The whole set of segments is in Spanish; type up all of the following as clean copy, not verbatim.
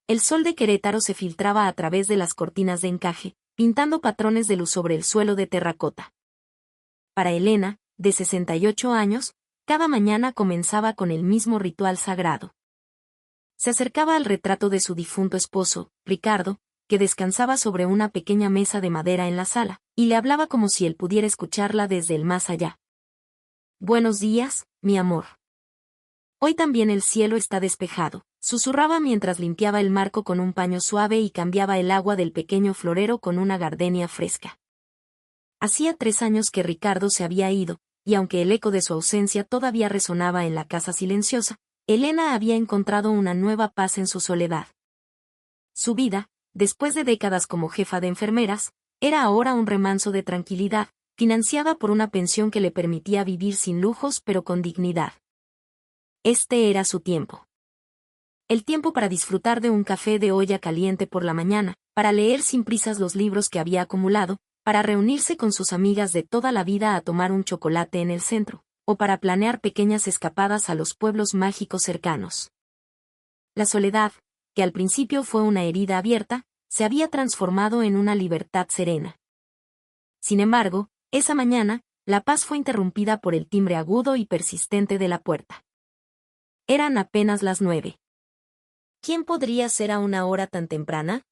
El sol de Querétaro se filtraba a través de las cortinas de encaje, pintando patrones de luz sobre el suelo de terracota. Para Elena, de 68 años, cada mañana comenzaba con el mismo ritual sagrado. Se acercaba al retrato de su difunto esposo, Ricardo, que descansaba sobre una pequeña mesa de madera en la sala, y le hablaba como si él pudiera escucharla desde el más allá. «Buenos días, mi amor. Hoy también el cielo está despejado», susurraba mientras limpiaba el marco con un paño suave y cambiaba el agua del pequeño florero con una gardenia fresca. Hacía 3 años que Ricardo se había ido, y aunque el eco de su ausencia todavía resonaba en la casa silenciosa, Elena había encontrado una nueva paz en su soledad. Su vida, después de décadas como jefa de enfermeras, era ahora un remanso de tranquilidad, financiada por una pensión que le permitía vivir sin lujos pero con dignidad. Este era su tiempo. El tiempo para disfrutar de un café de olla caliente por la mañana, para leer sin prisas los libros que había acumulado, para reunirse con sus amigas de toda la vida a tomar un chocolate en el centro, o para planear pequeñas escapadas a los pueblos mágicos cercanos. La soledad, que al principio fue una herida abierta, se había transformado en una libertad serena. Sin embargo, esa mañana, la paz fue interrumpida por el timbre agudo y persistente de la puerta. Eran apenas las 9. ¿Quién podría ser a una hora tan temprana?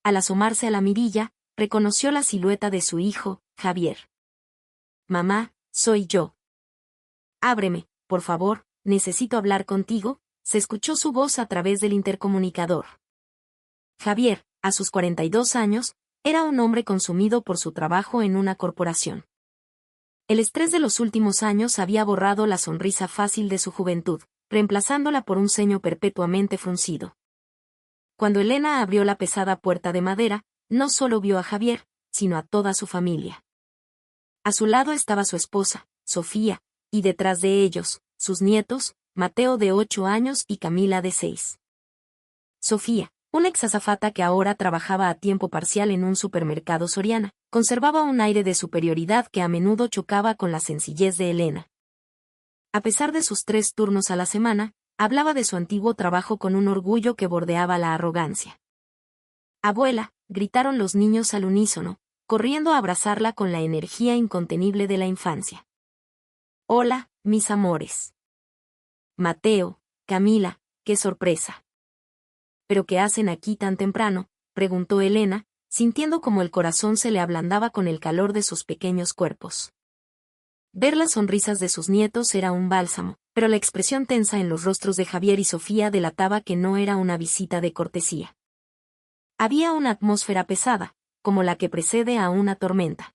Al asomarse a la mirilla, reconoció la silueta de su hijo, Javier. «Mamá, soy yo. Ábreme, por favor, necesito hablar contigo», se escuchó su voz a través del intercomunicador. Javier, a sus 42 años, era un hombre consumido por su trabajo en una corporación. El estrés de los últimos años había borrado la sonrisa fácil de su juventud, reemplazándola por un ceño perpetuamente fruncido. Cuando Elena abrió la pesada puerta de madera, no solo vio a Javier, sino a toda su familia. A su lado estaba su esposa, Sofía, y detrás de ellos, sus nietos, Mateo de 8 años y Camila de 6. Sofía, una exazafata que ahora trabajaba a tiempo parcial en un supermercado Soriana, conservaba un aire de superioridad que a menudo chocaba con la sencillez de Elena. A pesar de sus 3 turnos a la semana, hablaba de su antiguo trabajo con un orgullo que bordeaba la arrogancia. «Abuela», gritaron los niños al unísono, corriendo a abrazarla con la energía incontenible de la infancia. «Hola, mis amores. Mateo, Camila, qué sorpresa». «¿Pero qué hacen aquí tan temprano?», preguntó Elena, sintiendo como el corazón se le ablandaba con el calor de sus pequeños cuerpos. Ver las sonrisas de sus nietos era un bálsamo, pero la expresión tensa en los rostros de Javier y Sofía delataba que no era una visita de cortesía. Había una atmósfera pesada, como la que precede a una tormenta.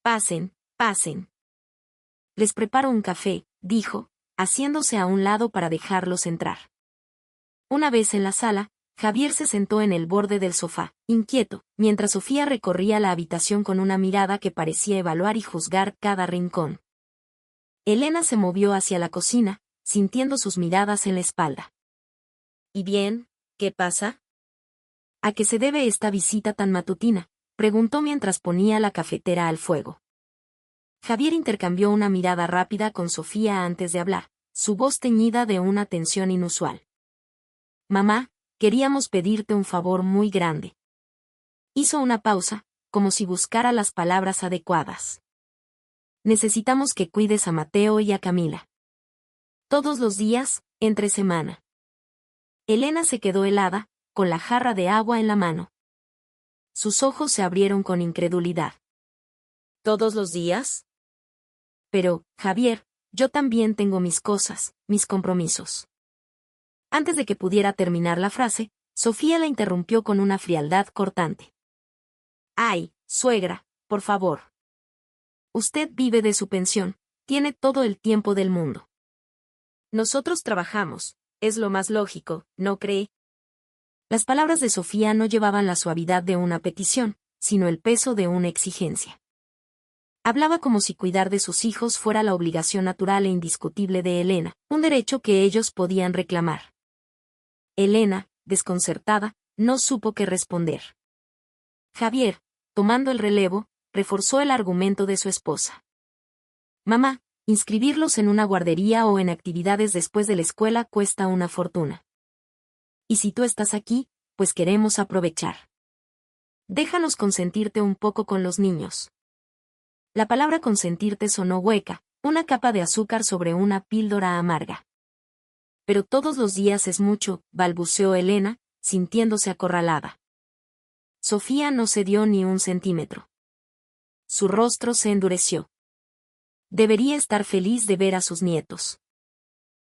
«Pasen, pasen. Les preparo un café», dijo, haciéndose a un lado para dejarlos entrar. Una vez en la sala, Javier se sentó en el borde del sofá, inquieto, mientras Sofía recorría la habitación con una mirada que parecía evaluar y juzgar cada rincón. Elena se movió hacia la cocina, sintiendo sus miradas en la espalda. «¿Y bien, qué pasa? ¿A qué se debe esta visita tan matutina?», preguntó mientras ponía la cafetera al fuego. Javier intercambió una mirada rápida con Sofía antes de hablar, su voz teñida de una tensión inusual. «Mamá, queríamos pedirte un favor muy grande». Hizo una pausa, como si buscara las palabras adecuadas. «Necesitamos que cuides a Mateo y a Camila. Todos los días, entre semana». Elena se quedó helada, con la jarra de agua en la mano. Sus ojos se abrieron con incredulidad. «¿Todos los días?» «Pero, Javier, yo también tengo mis cosas, mis compromisos». Antes de que pudiera terminar la frase, Sofía la interrumpió con una frialdad cortante. «Ay, suegra, por favor. Usted vive de su pensión, tiene todo el tiempo del mundo. Nosotros trabajamos, es lo más lógico, ¿no cree?». Las palabras de Sofía no llevaban la suavidad de una petición, sino el peso de una exigencia. Hablaba como si cuidar de sus hijos fuera la obligación natural e indiscutible de Elena, un derecho que ellos podían reclamar. Elena, desconcertada, no supo qué responder. Javier, tomando el relevo, reforzó el argumento de su esposa. «Mamá, inscribirlos en una guardería o en actividades después de la escuela cuesta una fortuna. y si tú estás aquí, pues queremos aprovechar. Déjanos consentirte un poco con los niños. La palabra consentirte sonó hueca, una capa de azúcar sobre una píldora amarga. Pero todos los días es mucho, balbuceó Elena, sintiéndose acorralada. Sofía no cedió ni un centímetro. Su rostro se endureció. Debería estar feliz de ver a sus nietos.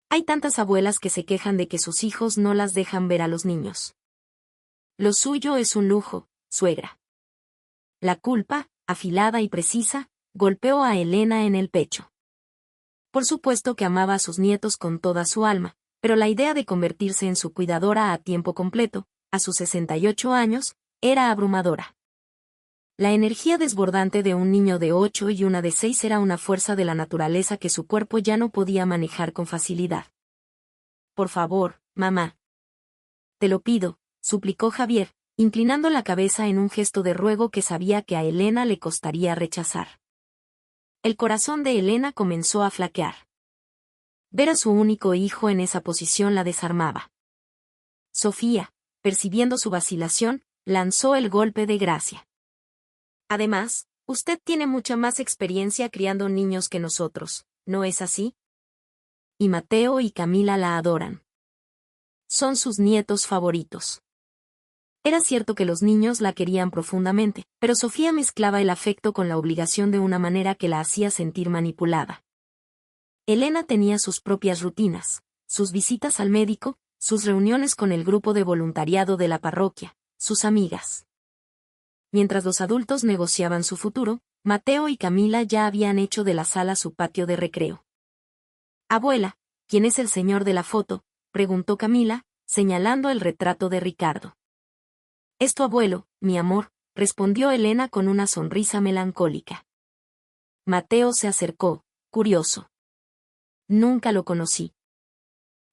Hay tantas abuelas que se quejan de que sus hijos no las dejan ver a los niños. Lo suyo es un lujo, suegra. La culpa, afilada y precisa, golpeó a Elena en el pecho. Por supuesto que amaba a sus nietos con toda su alma, pero la idea de convertirse en su cuidadora a tiempo completo, a sus 68 años, era abrumadora. La energía desbordante de un niño de 8 y una de 6 era una fuerza de la naturaleza que su cuerpo ya no podía manejar con facilidad. Por favor, mamá. Te lo pido, suplicó Javier, inclinando la cabeza en un gesto de ruego que sabía que a Elena le costaría rechazar. El corazón de Elena comenzó a flaquear. Ver a su único hijo en esa posición la desarmaba. Sofía, percibiendo su vacilación, lanzó el golpe de gracia. Además, usted tiene mucha más experiencia criando niños que nosotros, ¿no es así? Y Mateo y Camila la adoran. Son sus nietos favoritos. Era cierto que los niños la querían profundamente, pero Sofía mezclaba el afecto con la obligación de una manera que la hacía sentir manipulada. Elena tenía sus propias rutinas, sus visitas al médico, sus reuniones con el grupo de voluntariado de la parroquia, sus amigas. Mientras los adultos negociaban su futuro, Mateo y Camila ya habían hecho de la sala su patio de recreo. Abuela, ¿quién es el señor de la foto?, preguntó Camila, señalando el retrato de Ricardo. Es tu abuelo, mi amor, respondió Elena con una sonrisa melancólica. Mateo se acercó, curioso. Nunca lo conocí.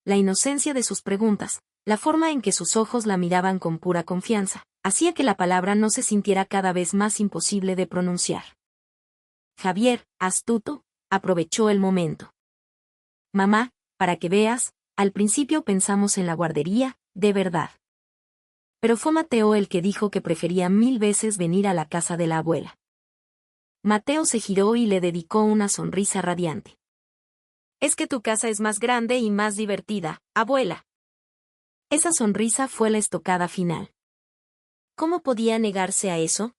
La inocencia de sus preguntas, la forma en que sus ojos la miraban con pura confianza, hacía que la palabra no se sintiera cada vez más imposible de pronunciar. Javier, astuto, aprovechó el momento. Mamá, para que veas, al principio pensamos en la guardería, de verdad. Pero fue Mateo el que dijo que prefería 1000 veces venir a la casa de la abuela. Mateo se giró y le dedicó una sonrisa radiante. Es que tu casa es más grande y más divertida, abuela. Esa sonrisa fue la estocada final. ¿Cómo podía negarse a eso?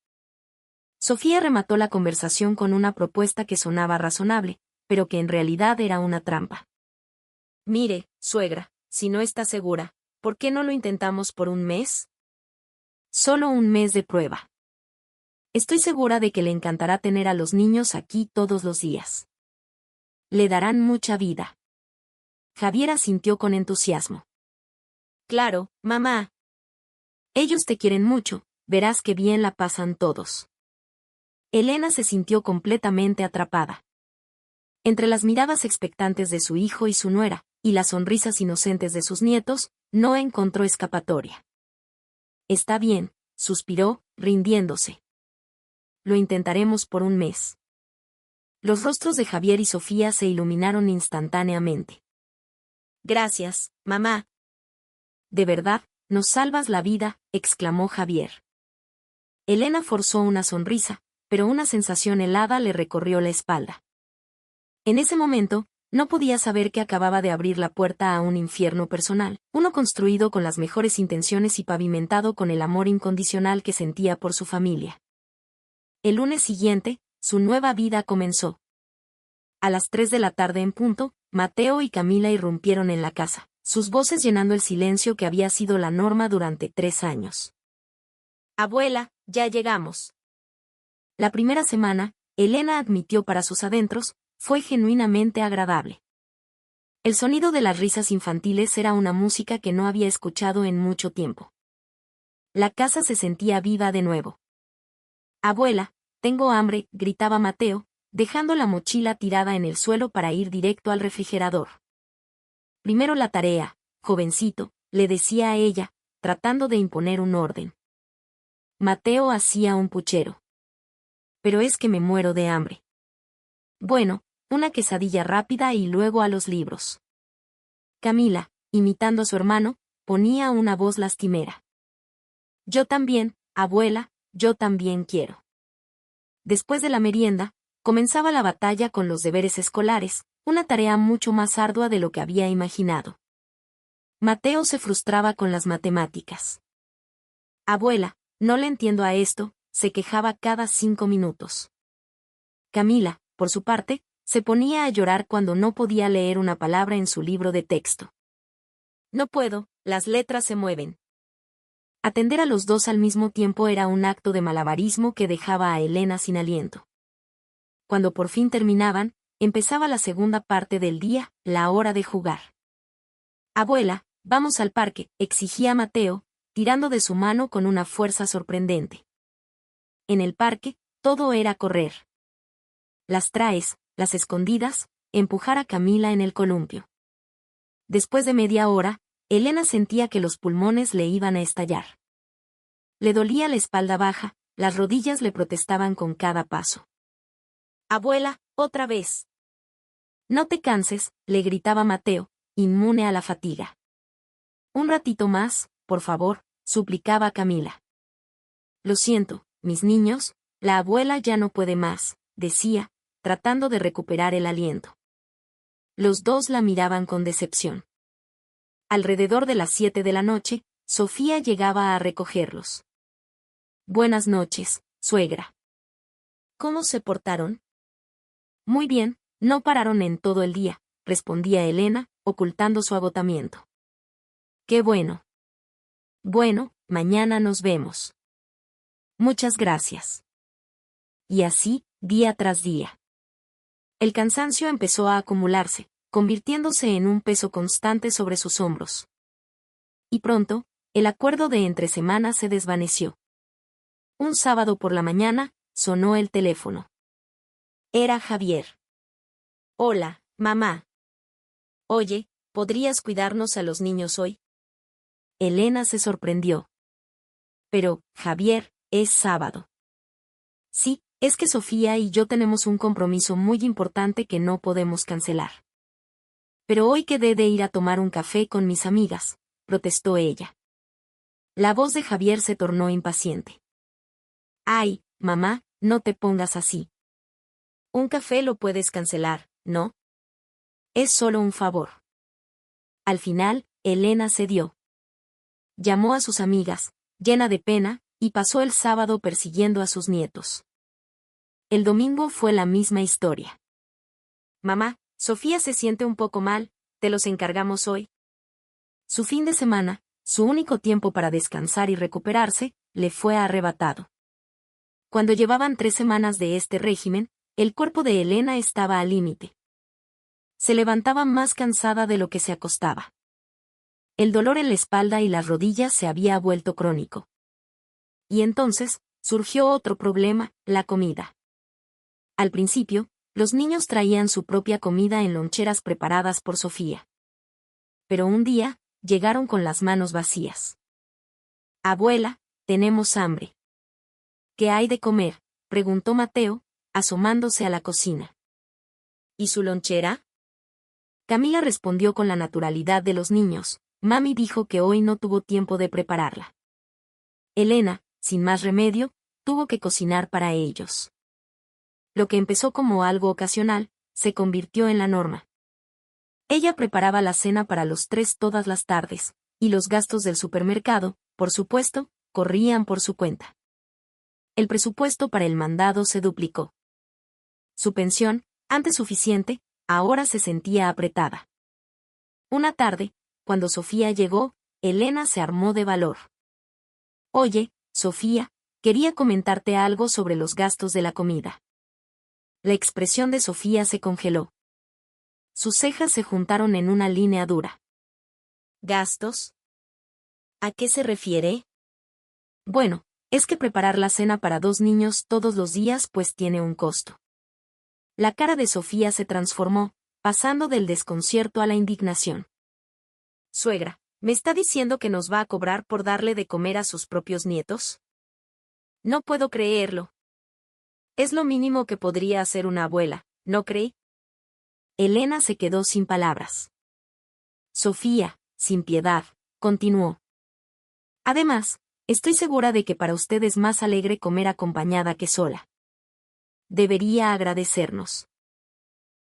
Sofía remató la conversación con una propuesta que sonaba razonable, pero que en realidad era una trampa. Mire, suegra, si no está segura, ¿por qué no lo intentamos por un mes? Solo un mes de prueba. Estoy segura de que le encantará tener a los niños aquí todos los días. Le darán mucha vida. Javier asintió con entusiasmo. Claro, mamá. Ellos te quieren mucho, verás que bien la pasan todos. Elena se sintió completamente atrapada. Entre las miradas expectantes de su hijo y su nuera, y las sonrisas inocentes de sus nietos, no encontró escapatoria. Está bien, suspiró, rindiéndose. Lo intentaremos por un mes. Los rostros de Javier y Sofía se iluminaron instantáneamente. Gracias, mamá. De verdad, nos salvas la vida, exclamó Javier. Elena forzó una sonrisa, pero una sensación helada le recorrió la espalda. En ese momento, no podía saber que acababa de abrir la puerta a un infierno personal, uno construido con las mejores intenciones y pavimentado con el amor incondicional que sentía por su familia. El lunes siguiente, su nueva vida comenzó. A las 3 de la tarde en punto, Mateo y Camila irrumpieron en la casa, sus voces llenando el silencio que había sido la norma durante 3 años. Abuela, ya llegamos. La primera semana, Elena admitió para sus adentros, fue genuinamente agradable. El sonido de las risas infantiles era una música que no había escuchado en mucho tiempo. La casa se sentía viva de nuevo. Abuela, tengo hambre, gritaba Mateo, dejando la mochila tirada en el suelo para ir directo al refrigerador. Primero la tarea, jovencito, le decía a ella, tratando de imponer un orden. Mateo hacía un puchero. Pero es que me muero de hambre. Bueno, una quesadilla rápida y luego a los libros. Camila, imitando a su hermano, ponía una voz lastimera. Yo también, abuela, yo también quiero. Después de la merienda, comenzaba la batalla con los deberes escolares, una tarea mucho más ardua de lo que había imaginado. Mateo se frustraba con las matemáticas. Abuela, no le entiendo a esto, se quejaba cada 5 minutos. Camila, por su parte, se ponía a llorar cuando no podía leer una palabra en su libro de texto. No puedo, las letras se mueven. Atender a los dos al mismo tiempo era un acto de malabarismo que dejaba a Elena sin aliento. Cuando por fin terminaban, empezaba la segunda parte del día, la hora de jugar. Abuela, vamos al parque, exigía Mateo, tirando de su mano con una fuerza sorprendente. En el parque, todo era correr. Las traes, las escondidas, empujar a Camila en el columpio. Después de media hora, Elena sentía que los pulmones le iban a estallar. Le dolía la espalda baja, las rodillas le protestaban con cada paso. Abuela, otra vez. No te canses, le gritaba Mateo, inmune a la fatiga. Un ratito más, por favor, suplicaba Camila. Lo siento, mis niños, la abuela ya no puede más, decía, tratando de recuperar el aliento. Los dos la miraban con decepción. Alrededor de las 7 de la noche, Sofía llegaba a recogerlos. Buenas noches, suegra. ¿Cómo se portaron? Muy bien, no pararon en todo el día, respondía Elena, ocultando su agotamiento. Qué bueno. Bueno, mañana nos vemos. Muchas gracias. Y así, día tras día. El cansancio empezó a acumularse, convirtiéndose en un peso constante sobre sus hombros. Y pronto, el acuerdo de entre semana se desvaneció. Un sábado por la mañana, sonó el teléfono. Era Javier. Hola, mamá. Oye, ¿podrías cuidarnos a los niños hoy? Elena se sorprendió. Pero, Javier, es sábado. Sí, es que Sofía y yo tenemos un compromiso muy importante que no podemos cancelar. Pero hoy quedé de ir a tomar un café con mis amigas, protestó ella. La voz de Javier se tornó impaciente. Ay, mamá, no te pongas así. Un café lo puedes cancelar, ¿no? Es solo un favor. Al final, Elena cedió. Llamó a sus amigas, llena de pena, y pasó el sábado persiguiendo a sus nietos. El domingo fue la misma historia. Mamá, Sofía se siente un poco mal, ¿te los encargamos hoy? Su fin de semana, su único tiempo para descansar y recuperarse, le fue arrebatado. Cuando llevaban 3 semanas de este régimen, el cuerpo de Elena estaba al límite. Se levantaba más cansada de lo que se acostaba. El dolor en la espalda y las rodillas se había vuelto crónico. Y entonces, surgió otro problema, la comida. Al principio, los niños traían su propia comida en loncheras preparadas por Sofía. Pero un día, llegaron con las manos vacías. Abuela, tenemos hambre. ¿Qué hay de comer?, preguntó Mateo, asomándose a la cocina. ¿Y su lonchera? Camila respondió con la naturalidad de los niños. Mami dijo que hoy no tuvo tiempo de prepararla. Elena, sin más remedio, tuvo que cocinar para ellos. Lo que empezó como algo ocasional, se convirtió en la norma. Ella preparaba la cena para los 3 todas las tardes, y los gastos del supermercado, por supuesto, corrían por su cuenta. El presupuesto para el mandado se duplicó. Su pensión, antes suficiente, ahora se sentía apretada. Una tarde, cuando Sofía llegó, Elena se armó de valor. Oye, Sofía, quería comentarte algo sobre los gastos de la comida. La expresión de Sofía se congeló. Sus cejas se juntaron en una línea dura. ¿Gastos? ¿A qué se refiere? Bueno, es que preparar la cena para 2 niños todos los días pues tiene un costo. La cara de Sofía se transformó, pasando del desconcierto a la indignación. Suegra, ¿me está diciendo que nos va a cobrar por darle de comer a sus propios nietos? No puedo creerlo. Es lo mínimo que podría hacer una abuela, ¿no cree? Elena se quedó sin palabras. Sofía, sin piedad, continuó. Además, estoy segura de que para usted es más alegre comer acompañada que sola. Debería agradecernos.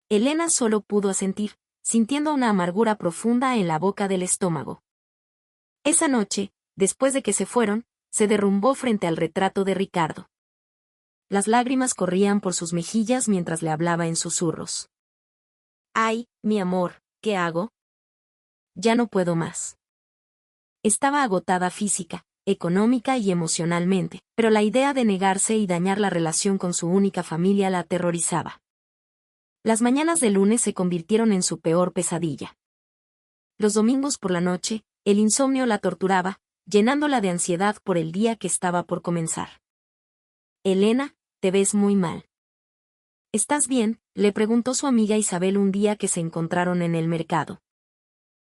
Elena solo pudo asentir, sintiendo una amargura profunda en la boca del estómago. Esa noche, después de que se fueron, se derrumbó frente al retrato de Ricardo. Las lágrimas corrían por sus mejillas mientras le hablaba en susurros. «Ay, mi amor, ¿qué hago? Ya no puedo más». Estaba agotada física, económica y emocionalmente, pero la idea de negarse y dañar la relación con su única familia la aterrorizaba. Las mañanas de lunes se convirtieron en su peor pesadilla. Los domingos por la noche, el insomnio la torturaba, llenándola de ansiedad por el día que estaba por comenzar. «Elena, te ves muy mal». «¿Estás bien?», le preguntó su amiga Isabel un día que se encontraron en el mercado.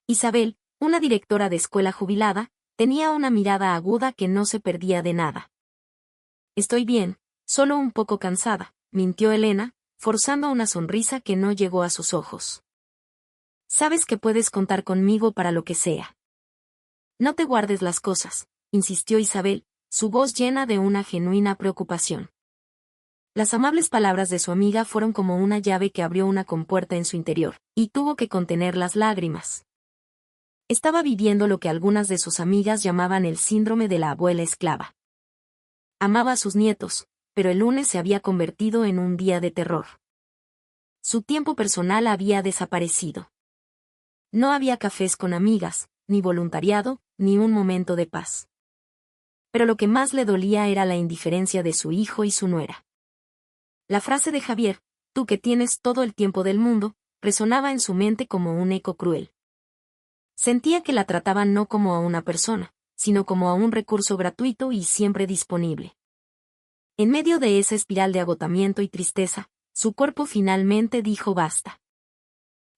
Isabel, una directora de escuela jubilada, tenía una mirada aguda que no se perdía de nada. «Estoy bien, solo un poco cansada», mintió Elena, forzando una sonrisa que no llegó a sus ojos. «Sabes que puedes contar conmigo para lo que sea». «No te guardes las cosas», insistió Isabel, su voz llena de una genuina preocupación. Las amables palabras de su amiga fueron como una llave que abrió una compuerta en su interior, y tuvo que contener las lágrimas. Estaba viviendo lo que algunas de sus amigas llamaban el síndrome de la abuela esclava. Amaba a sus nietos, pero el lunes se había convertido en un día de terror. Su tiempo personal había desaparecido. No había cafés con amigas, ni voluntariado, ni un momento de paz. Pero lo que más le dolía era la indiferencia de su hijo y su nuera. La frase de Javier, «tú que tienes todo el tiempo del mundo», resonaba en su mente como un eco cruel. Sentía que la trataban no como a una persona, sino como a un recurso gratuito y siempre disponible. En medio de esa espiral de agotamiento y tristeza, su cuerpo finalmente dijo basta.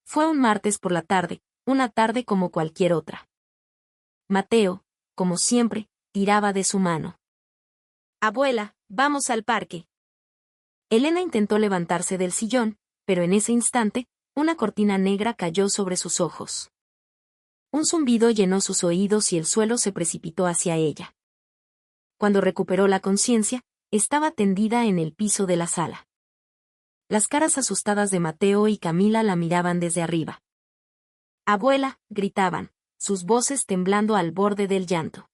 Fue un martes por la tarde, una tarde como cualquier otra. Mateo, como siempre, tiraba de su mano. «Abuela, vamos al parque». Elena intentó levantarse del sillón, pero en ese instante, una cortina negra cayó sobre sus ojos. Un zumbido llenó sus oídos y el suelo se precipitó hacia ella. Cuando recuperó la conciencia, estaba tendida en el piso de la sala. Las caras asustadas de Mateo y Camila la miraban desde arriba. «Abuela», gritaban, sus voces temblando al borde del llanto.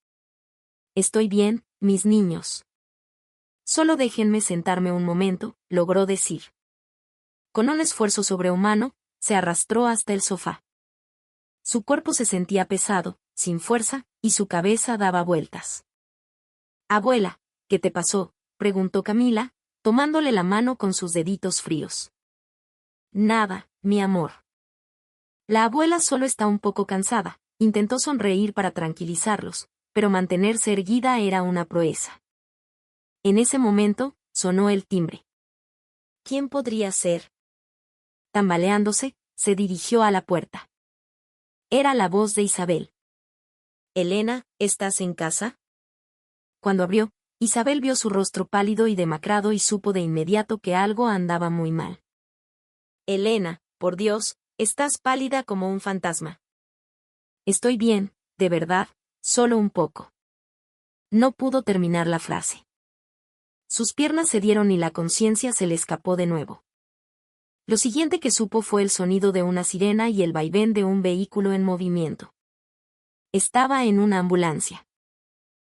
«Estoy bien, mis niños. Solo déjenme sentarme un momento», logró decir. Con un esfuerzo sobrehumano, se arrastró hasta el sofá. Su cuerpo se sentía pesado, sin fuerza, y su cabeza daba vueltas. «Abuela, ¿qué te pasó?», preguntó Camila, tomándole la mano con sus deditos fríos. «Nada, mi amor». La abuela solo está un poco cansada, intentó sonreír para tranquilizarlos, pero mantenerse erguida era una proeza. En ese momento, sonó el timbre. ¿Quién podría ser? Tambaleándose, se dirigió a la puerta. Era la voz de Isabel. «Elena, ¿estás en casa?». Cuando abrió, Isabel vio su rostro pálido y demacrado y supo de inmediato que algo andaba muy mal. «Elena, por Dios, estás pálida como un fantasma». «Estoy bien, de verdad, solo un poco». No pudo terminar la frase. Sus piernas cedieron y la conciencia se le escapó de nuevo. Lo siguiente que supo fue el sonido de una sirena y el vaivén de un vehículo en movimiento. Estaba en una ambulancia.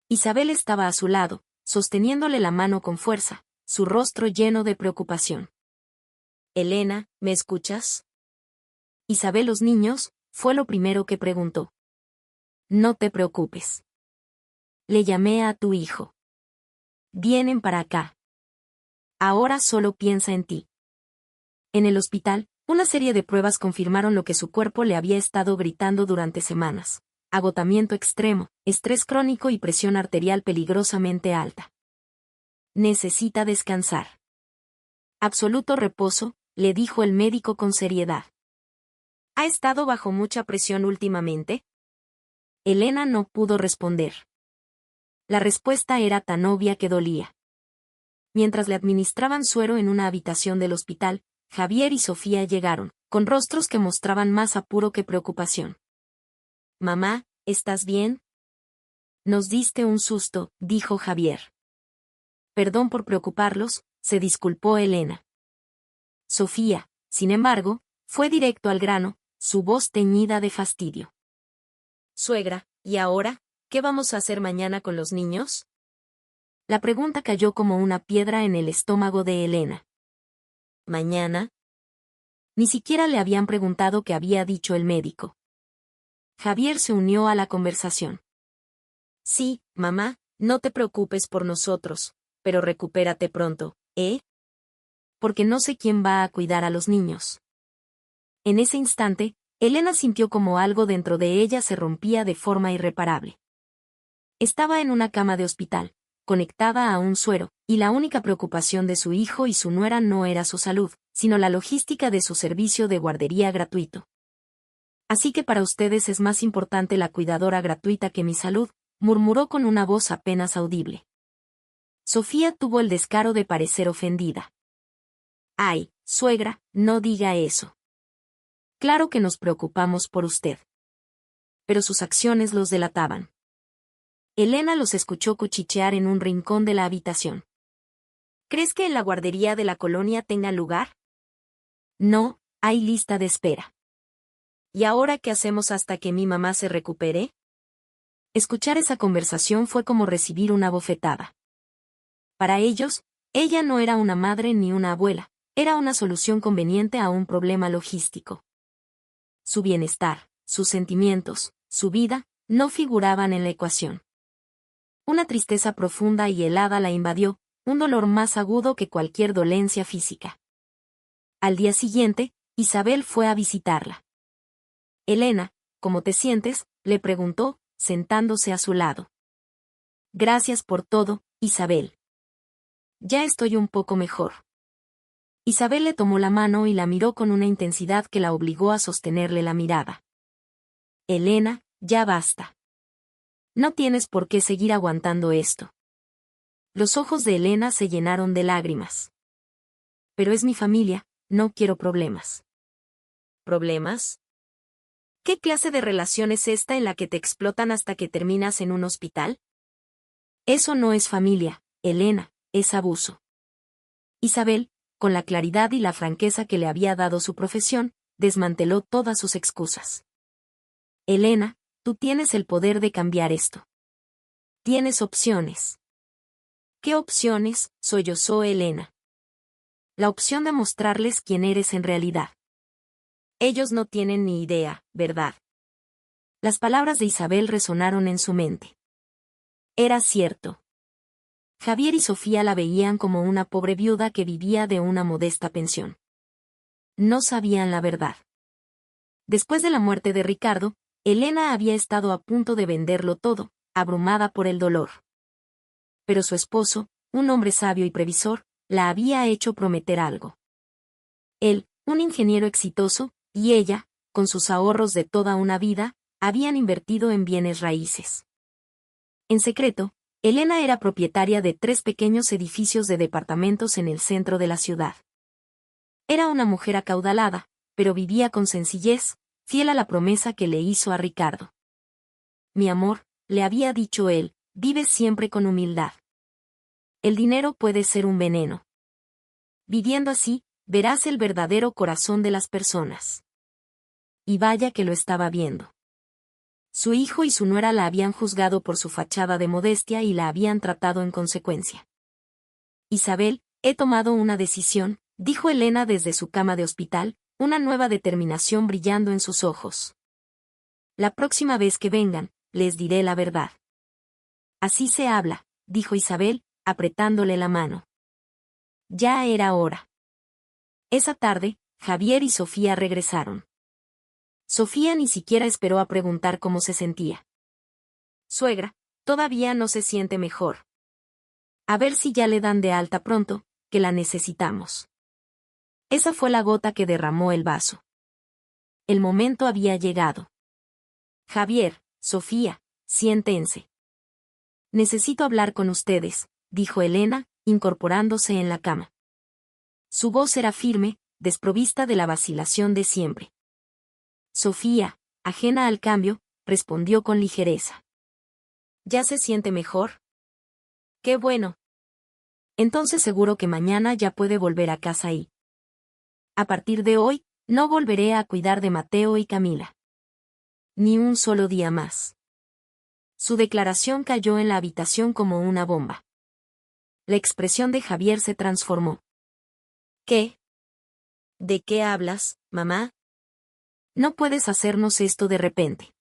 Isabel estaba a su lado, sosteniéndole la mano con fuerza, su rostro lleno de preocupación. «Elena, ¿me escuchas?». «Isabel, los niños», fue lo primero que preguntó. «No te preocupes. Le llamé a tu hijo. Vienen para acá. Ahora solo piensa en ti». En el hospital, una serie de pruebas confirmaron lo que su cuerpo le había estado gritando durante semanas: agotamiento extremo, estrés crónico y presión arterial peligrosamente alta. «Necesita descansar». «Absoluto reposo», le dijo el médico con seriedad. «¿Ha estado bajo mucha presión últimamente?». Elena no pudo responder. La respuesta era tan obvia que dolía. Mientras le administraban suero en una habitación del hospital, Javier y Sofía llegaron, con rostros que mostraban más apuro que preocupación. «Mamá, ¿estás bien? Nos diste un susto, dijo Javier. Perdón por preocuparlos, se disculpó Elena. Sofía, sin embargo, fue directo al grano, su voz teñida de fastidio. Suegra, ¿y ahora, qué vamos a hacer mañana con los niños? La pregunta cayó como una piedra en el estómago de Elena. ¿Mañana? Ni siquiera le habían preguntado qué había dicho el médico. Javier se unió a la conversación. Sí, mamá, no te preocupes por nosotros, pero recupérate pronto, ¿eh? Porque no sé quién va a cuidar a los niños. En ese instante, Elena sintió como algo dentro de ella se rompía de forma irreparable. Estaba en una cama de hospital, conectada a un suero, y la única preocupación de su hijo y su nuera no era su salud, sino la logística de su servicio de guardería gratuito. Así que para ustedes es más importante la cuidadora gratuita que mi salud, murmuró con una voz apenas audible. Sofía tuvo el descaro de parecer ofendida. Ay, suegra, no diga eso. Claro que nos preocupamos por usted. Pero sus acciones los delataban. Elena los escuchó cuchichear en un rincón de la habitación. ¿Crees que en la guardería de la colonia tenga lugar? No, hay lista de espera. ¿Y ahora qué hacemos hasta que mi mamá se recupere? Escuchar esa conversación fue como recibir una bofetada. Para ellos, ella no era una madre ni una abuela, era una solución conveniente a un problema logístico. Su bienestar, sus sentimientos, su vida, no figuraban en la ecuación. Una tristeza profunda y helada la invadió, un dolor más agudo que cualquier dolencia física. Al día siguiente, Isabel fue a visitarla. Elena, ¿cómo te sientes?, le preguntó, sentándose a su lado. Gracias por todo, Isabel. Ya estoy un poco mejor. Isabel le tomó la mano y la miró con una intensidad que la obligó a sostenerle la mirada. Elena, ya basta. No tienes por qué seguir aguantando esto. Los ojos de Elena se llenaron de lágrimas. Pero es mi familia, no quiero problemas. ¿Problemas? ¿Qué clase de relación es esta en la que te explotan hasta que terminas en un hospital? Eso no es familia, Elena, es abuso. Isabel, con la claridad y la franqueza que le había dado su profesión, desmanteló todas sus excusas. Elena, tú tienes el poder de cambiar esto. Tienes opciones. ¿Qué opciones? Sollozó Elena. La opción de mostrarles quién eres en realidad. Ellos no tienen ni idea, ¿verdad? Las palabras de Isabel resonaron en su mente. Era cierto. Javier y Sofía la veían como una pobre viuda que vivía de una modesta pensión. No sabían la verdad. Después de la muerte de Ricardo, Elena había estado a punto de venderlo todo, abrumada por el dolor. Pero su esposo, un hombre sabio y previsor, la había hecho prometer algo. Él, un ingeniero exitoso, y ella, con sus ahorros de toda una vida, habían invertido en bienes raíces. En secreto, Elena era propietaria de 3 pequeños edificios de departamentos en el centro de la ciudad. Era una mujer acaudalada, pero vivía con sencillez, fiel a la promesa que le hizo a Ricardo. Mi amor, le había dicho él, vive siempre con humildad. El dinero puede ser un veneno. Viviendo así, verás el verdadero corazón de las personas. Y vaya que lo estaba viendo. Su hijo y su nuera la habían juzgado por su fachada de modestia y la habían tratado en consecuencia. Isabel, he tomado una decisión, dijo Elena desde su cama de hospital, una nueva determinación brillando en sus ojos. La próxima vez que vengan, les diré la verdad. Así se habla, dijo Isabel, apretándole la mano. Ya era hora. Esa tarde, Javier y Sofía regresaron. Sofía ni siquiera esperó a preguntar cómo se sentía. Suegra, todavía no se siente mejor. A ver si ya le dan de alta pronto, que la necesitamos. Esa fue la gota que derramó el vaso. El momento había llegado. Javier, Sofía, siéntense. Necesito hablar con ustedes, dijo Elena, incorporándose en la cama. Su voz era firme, desprovista de la vacilación de siempre. Sofía, ajena al cambio, respondió con ligereza. ¿Ya se siente mejor? ¡Qué bueno! Entonces seguro que mañana ya puede volver a casa y... A partir de hoy, no volveré a cuidar de Mateo y Camila. Ni un solo día más. Su declaración cayó en la habitación como una bomba. La expresión de Javier se transformó. ¿Qué? ¿De qué hablas, mamá? No puedes hacernos esto de repente.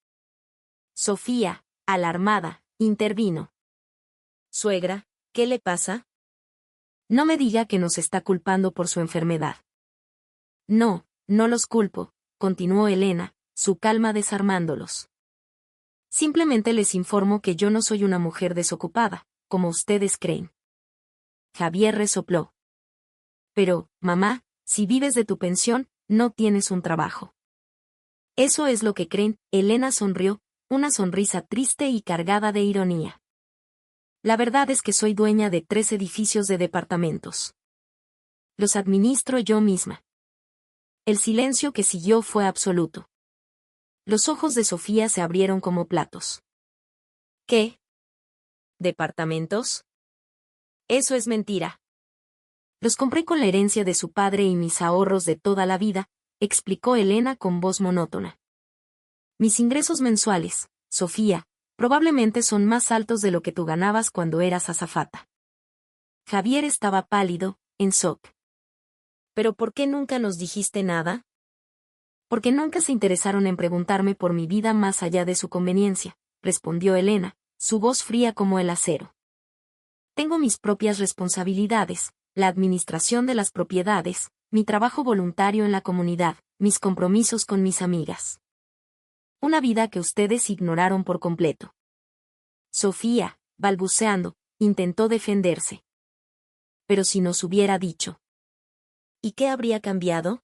Sofía, alarmada, intervino. Suegra, ¿qué le pasa? No me diga que nos está culpando por su enfermedad. No, no los culpo, continuó Elena, su calma desarmándolos. Simplemente les informo que yo no soy una mujer desocupada, como ustedes creen. Javier resopló. Pero, mamá, si vives de tu pensión, no tienes un trabajo. Eso es lo que creen, Elena sonrió, una sonrisa triste y cargada de ironía. La verdad es que soy dueña de 3 edificios de departamentos. Los administro yo misma. El silencio que siguió fue absoluto. Los ojos de Sofía se abrieron como platos. ¿Qué? ¿Departamentos? Eso es mentira. Los compré con la herencia de su padre y mis ahorros de toda la vida, explicó Elena con voz monótona. Mis ingresos mensuales, Sofía, probablemente son más altos de lo que tú ganabas cuando eras azafata. Javier estaba pálido, en shock. ¿Pero por qué nunca nos dijiste nada? Porque nunca se interesaron en preguntarme por mi vida más allá de su conveniencia, respondió Elena, su voz fría como el acero. Tengo mis propias responsabilidades, la administración de las propiedades, mi trabajo voluntario en la comunidad, mis compromisos con mis amigas. Una vida que ustedes ignoraron por completo. Sofía, balbuceando, intentó defenderse. Pero si nos hubiera dicho. ¿Y qué habría cambiado?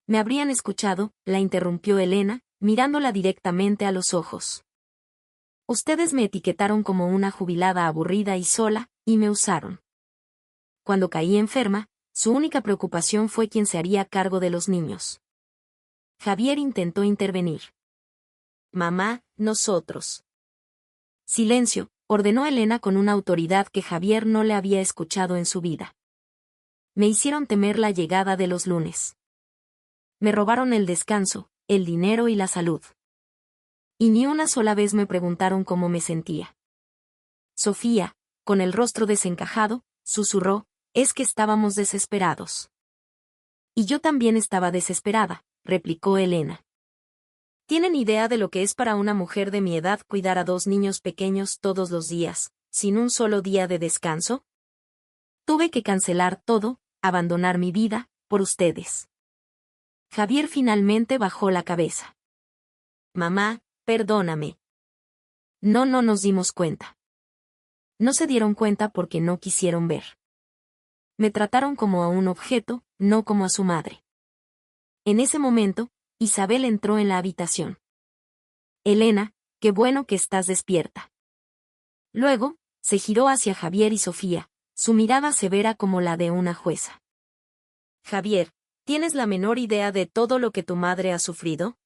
Me habrían escuchado, la interrumpió Elena, mirándola directamente a los ojos. Ustedes me etiquetaron como una jubilada aburrida y sola, y me usaron. Cuando caí enferma, su única preocupación fue quién se haría cargo de los niños. Javier intentó intervenir. Mamá, nosotros. Silencio, ordenó Elena con una autoridad que Javier no le había escuchado en su vida. Me hicieron temer la llegada de los lunes. Me robaron el descanso, el dinero y la salud. Y ni una sola vez me preguntaron cómo me sentía. Sofía, con el rostro desencajado, susurró, es que estábamos desesperados. Y yo también estaba desesperada, replicó Elena. ¿Tienen idea de lo que es para una mujer de mi edad cuidar a 2 niños pequeños todos los días, sin un solo día de descanso? Tuve que cancelar todo, abandonar mi vida, por ustedes. Javier finalmente bajó la cabeza. Mamá, perdóname. No nos dimos cuenta. No se dieron cuenta porque no quisieron ver. Me trataron como a un objeto, no como a su madre. En ese momento, Isabel entró en la habitación. Elena, qué bueno que estás despierta. Luego, se giró hacia Javier y Sofía, su mirada severa como la de una jueza. Javier, ¿tienes la menor idea de todo lo que tu madre ha sufrido?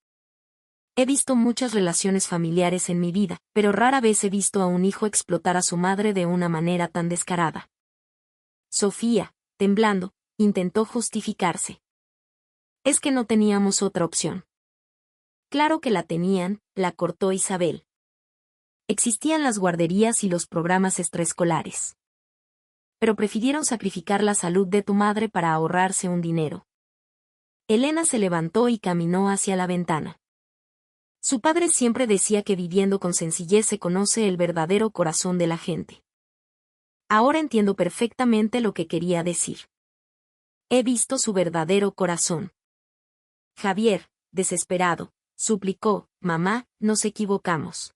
He visto muchas relaciones familiares en mi vida, pero rara vez he visto a un hijo explotar a su madre de una manera tan descarada. Sofía, temblando, intentó justificarse. Es que no teníamos otra opción. Claro que la tenían, la cortó Isabel. Existían las guarderías y los programas extraescolares. Pero prefirieron sacrificar la salud de tu madre para ahorrarse un dinero. Elena se levantó y caminó hacia la ventana. Su padre siempre decía que viviendo con sencillez se conoce el verdadero corazón de la gente. Ahora entiendo perfectamente lo que quería decir. He visto su verdadero corazón. Javier, desesperado, suplicó, mamá, nos equivocamos.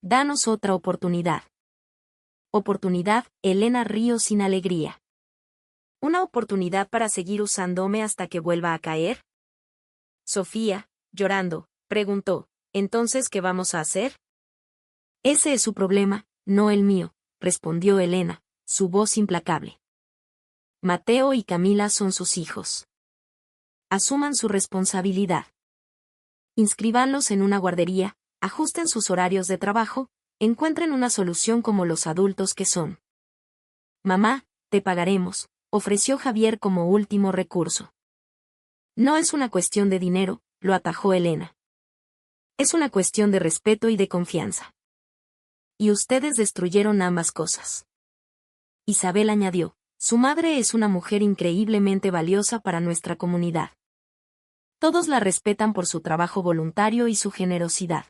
Danos otra oportunidad. Oportunidad, Elena rió sin alegría. ¿Una oportunidad para seguir usándome hasta que vuelva a caer? Sofía, llorando, preguntó, ¿entonces qué vamos a hacer? Ese es su problema, no el mío, respondió Elena, su voz implacable. Mateo y Camila son sus hijos. Asuman su responsabilidad. Inscríbanlos en una guardería, ajusten sus horarios de trabajo, encuentren una solución como los adultos que son. Mamá, te pagaremos, ofreció Javier como último recurso. No es una cuestión de dinero, lo atajó Elena. Es una cuestión de respeto y de confianza. Y ustedes destruyeron ambas cosas. Isabel añadió, su madre es una mujer increíblemente valiosa para nuestra comunidad. Todos la respetan por su trabajo voluntario y su generosidad.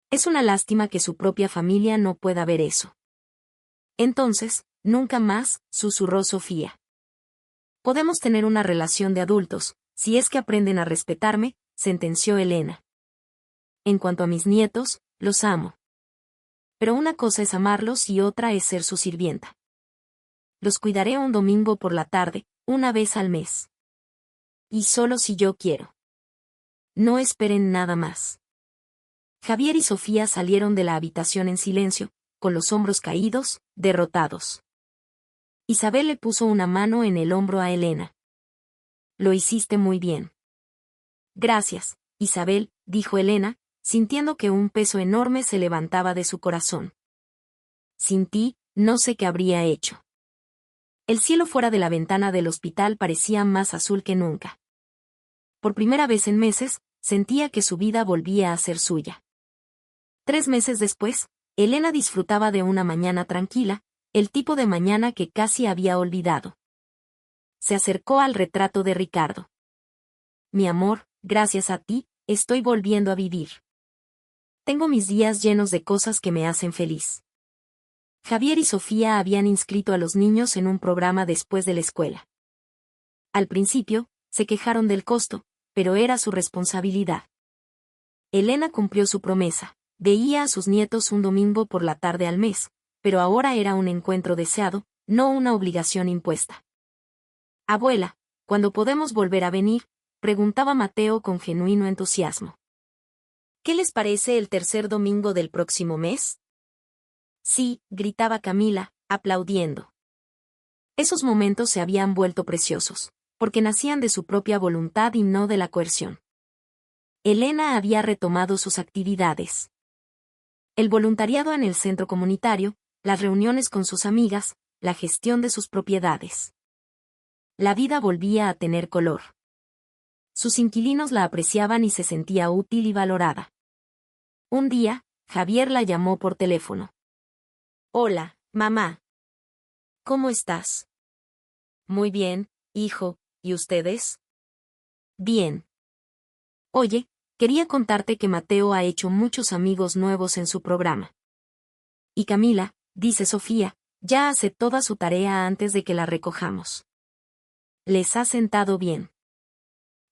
Es una lástima que su propia familia no pueda ver eso. Entonces, nunca más, susurró Sofía. Podemos tener una relación de adultos, si es que aprenden a respetarme, sentenció Elena. En cuanto a mis nietos, los amo. Pero una cosa es amarlos y otra es ser su sirvienta. Los cuidaré un domingo por la tarde, una vez al mes. Y solo si yo quiero. No esperen nada más. Javier y Sofía salieron de la habitación en silencio, con los hombros caídos, derrotados. Isabel le puso una mano en el hombro a Elena. Lo hiciste muy bien. Gracias, Isabel, dijo Elena, sintiendo que un peso enorme se levantaba de su corazón. Sin ti, no sé qué habría hecho. El cielo fuera de la ventana del hospital parecía más azul que nunca. Por primera vez en meses, sentía que su vida volvía a ser suya. 3 meses después, Elena disfrutaba de una mañana tranquila, el tipo de mañana que casi había olvidado. Se acercó al retrato de Ricardo. Mi amor, gracias a ti, estoy volviendo a vivir. Tengo mis días llenos de cosas que me hacen feliz. Javier y Sofía habían inscrito a los niños en un programa después de la escuela. Al principio, se quejaron del costo, pero era su responsabilidad. Elena cumplió su promesa, veía a sus nietos un domingo por la tarde al mes, pero ahora era un encuentro deseado, no una obligación impuesta. Abuela, ¿cuándo podemos volver a venir?, preguntaba Mateo con genuino entusiasmo. ¿Qué les parece el tercer domingo del próximo mes? Sí, gritaba Camila, aplaudiendo. Esos momentos se habían vuelto preciosos, porque nacían de su propia voluntad y no de la coerción. Elena había retomado sus actividades. El voluntariado en el centro comunitario, las reuniones con sus amigas, la gestión de sus propiedades. La vida volvía a tener color. Sus inquilinos la apreciaban y se sentía útil y valorada. Un día, Javier la llamó por teléfono. Hola, mamá. ¿Cómo estás? Muy bien, hijo, ¿y ustedes? Bien. Oye, quería contarte que Mateo ha hecho muchos amigos nuevos en su programa. Y Camila, dice Sofía, ya hace toda su tarea antes de que la recojamos. Les ha sentado bien.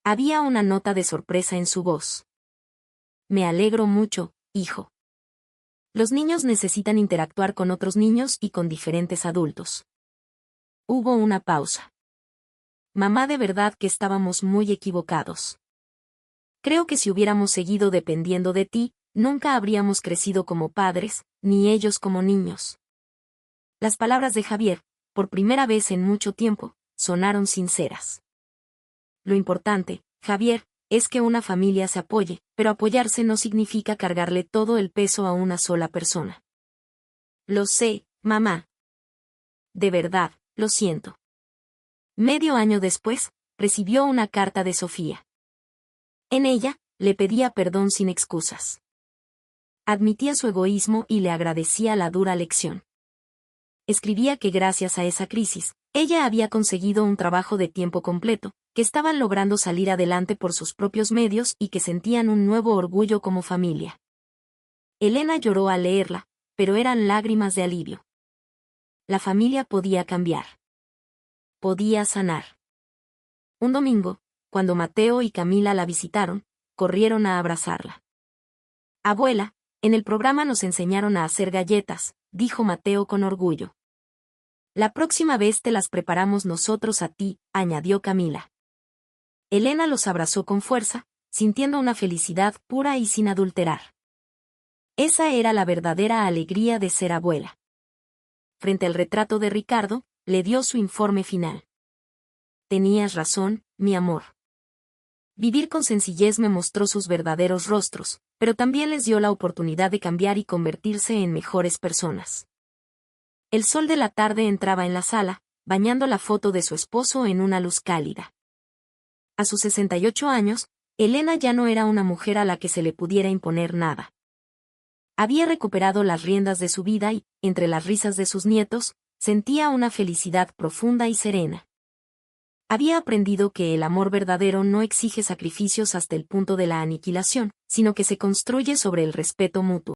Había una nota de sorpresa en su voz. Me alegro mucho, hijo. Los niños necesitan interactuar con otros niños y con diferentes adultos. Hubo una pausa. Mamá, de verdad que estábamos muy equivocados. Creo que si hubiéramos seguido dependiendo de ti, nunca habríamos crecido como padres, ni ellos como niños. Las palabras de Javier, por primera vez en mucho tiempo, sonaron sinceras. Lo importante, Javier, es que una familia se apoye, pero apoyarse no significa cargarle todo el peso a una sola persona. Lo sé, mamá. De verdad, lo siento. Medio año después, recibió una carta de Sofía. En ella, le pedía perdón sin excusas. Admitía su egoísmo y le agradecía la dura lección. Escribía que gracias a esa crisis, ella había conseguido un trabajo de tiempo completo, que estaban logrando salir adelante por sus propios medios y que sentían un nuevo orgullo como familia. Elena lloró al leerla, pero eran lágrimas de alivio. La familia podía cambiar. Podía sanar. Un domingo, cuando Mateo y Camila la visitaron, corrieron a abrazarla. Abuela, en el programa nos enseñaron a hacer galletas, dijo Mateo con orgullo. La próxima vez te las preparamos nosotros a ti, añadió Camila. Elena los abrazó con fuerza, sintiendo una felicidad pura y sin adulterar. Esa era la verdadera alegría de ser abuela. Frente al retrato de Ricardo, le dio su informe final. Tenías razón, mi amor. Vivir con sencillez me mostró sus verdaderos rostros, pero también les dio la oportunidad de cambiar y convertirse en mejores personas. El sol de la tarde entraba en la sala, bañando la foto de su esposo en una luz cálida. A sus 68 años, Elena ya no era una mujer a la que se le pudiera imponer nada. Había recuperado las riendas de su vida y, entre las risas de sus nietos, sentía una felicidad profunda y serena. Había aprendido que el amor verdadero no exige sacrificios hasta el punto de la aniquilación, sino que se construye sobre el respeto mutuo.